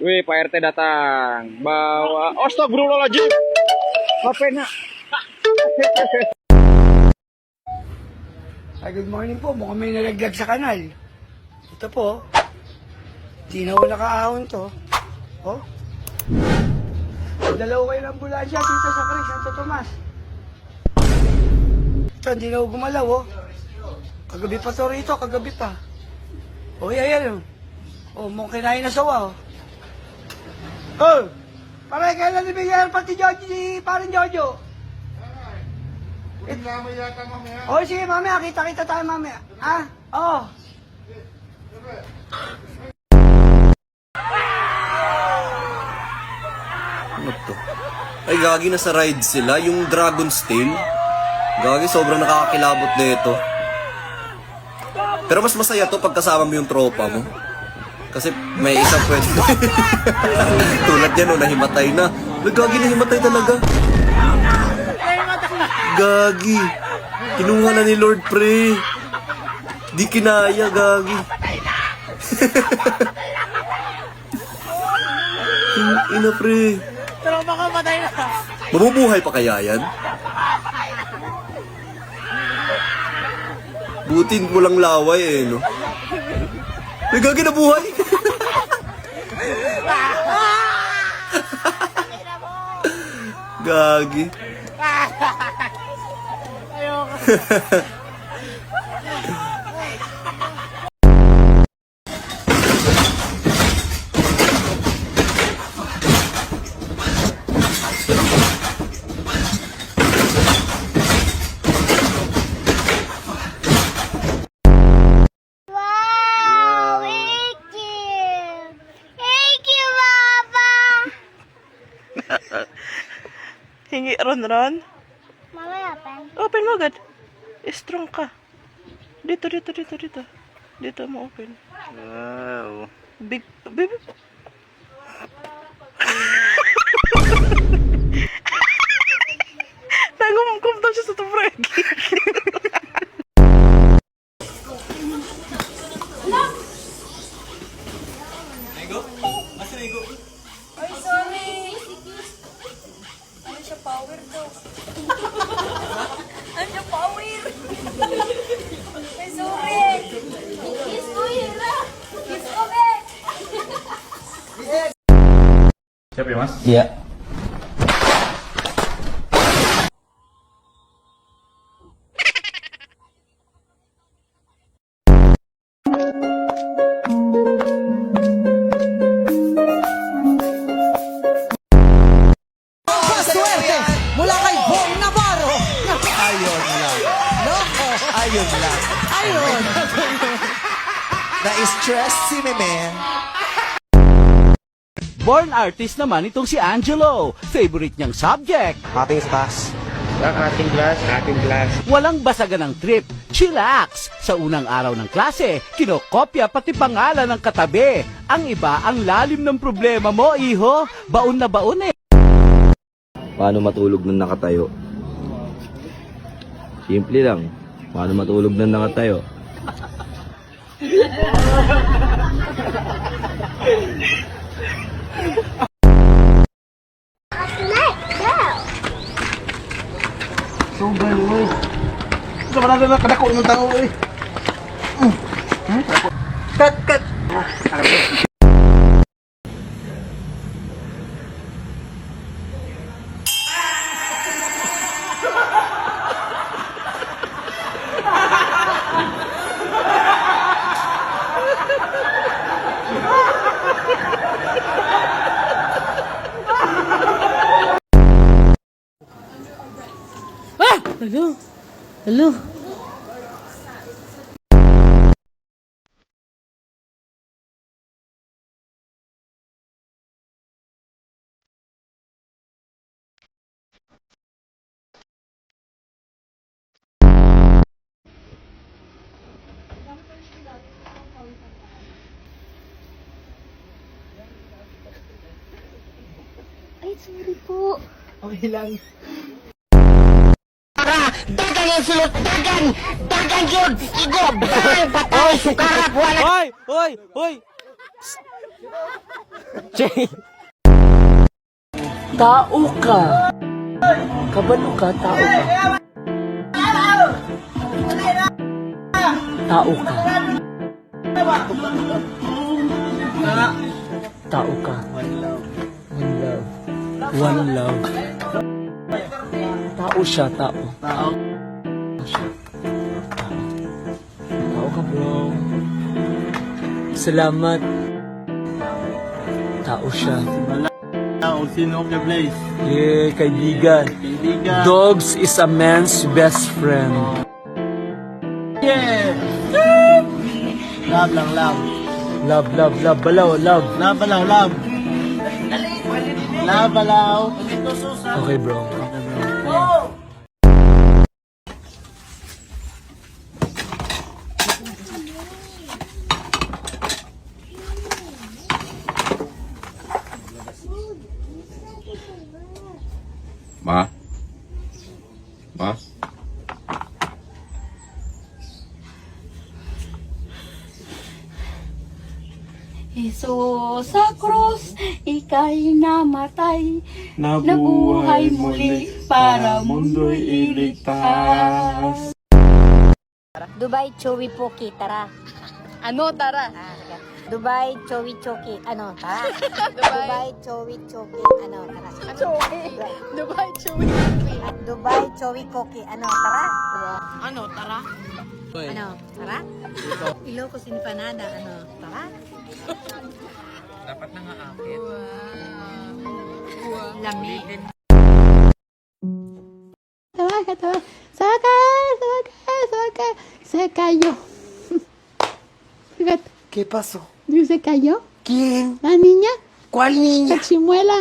Wih, Pak RT datang. Bawa. Astagfirullahaladzim. Ngapain na? Ay, good morning po. Mukhang may nalaglag sa kanal. Ito po. Di na ako nakaahon to. Oh. Dalawa kayo ng ambulansya dito sa Craig, Santo Tomas. Ito, hindi na ako gumalaw, oh. Kagabi pa to rito, kagabi pa. Oh, ayan, oh. Oh, mukhang kinain na sawa, oh. Oh! Pare, kailan nabigyan pati Jojo, si parin Jojo? Oh, sige, mamaya. Kita-kita tayo mamaya. Ha? Oo. Ano to? Ay, gagi, nasa ride sila. Yung Dragon's Tail. Gagi, sobrang nakakakilabot na ito. Pero mas masaya to pag kasama mo yung tropa mo. Kasi may isang pwede. Tulad yan, no, nahimatay na. Gagi, nahimatay talaga. Gagi. Kinuha na ni Lord, pre. Di kinaya, gagi. Ina, pre. Pero baka patay na. Mabubuhay pa kaya yan? Butin mo lang laway eh, no? Ay, gagi, nabuhay! Gagi. Ayoko. Wow, thank you. Thank you, Papa. Hingi ron. Mamaya, Pen. Open mo agad. Strong ka. Dito. Dito mo open. Wow. Big, baby. Nagumkum daw siya sa tubreg. Ay, sorry. Ano siya power daw? Ano siya power? Ay, sorry. Kiss mo, Hira. Kiss mo, be. Siap ya, Mas? Iya. Swerte mula kay Bong Navarro. Ayun lang. No? Ayun lang. Ayun. Na-stress si Meme. Born artist naman itong si Angelo. Favorite niyang subject. Ating class. Ating class. Walang basagan ng trip. Chillax. Sa unang araw ng klase, kinokopya pati pangalan ng katabi. Ang iba, ang lalim ng problema mo, iho. Baon na baon eh. Paano matulog nang nakatayo? Simple lang. Paano matulog nang nakatayo? Hello. Ay, sorry po. Okay lang. Dagan yung sulot. Dagan yun. Igo. Bang patay. Sukarat. Wala. Hoy! Tao ka. Kabalo ka, tao ka. Tao ka. Tao ka. One love. One love. Tao siya, tao. Tao siya. Tao ka, bro. Salamat. Tao siya. Yeah, kaibigan. Dogs is a man's best friend. Love lang, love. Love, love, love, balaw, love. Love, balaw, love. Love, balaw. Okay, bro. Ma? Ma? Jesus sa krus, ika'y namatay, nabuhay muli para mundo'y iligtas. Dubai Chowi Poki, tara. Ano, tara? Sige. Dubai Chowi Choki, ano, tara. Dubai Chowi Choki, ano, tara. Dubai, Chewy. Dubai Chowi Koki, ano, tara. Ano, tara? Ano, tara. Ilocos Empanada, ano, tara. Dapat na nga akit. Lami. Se cayó. Fíjate, ¿Qué pasó? se cayó. ¿Quién? La niña, ¿Cuál niña? la chimuela.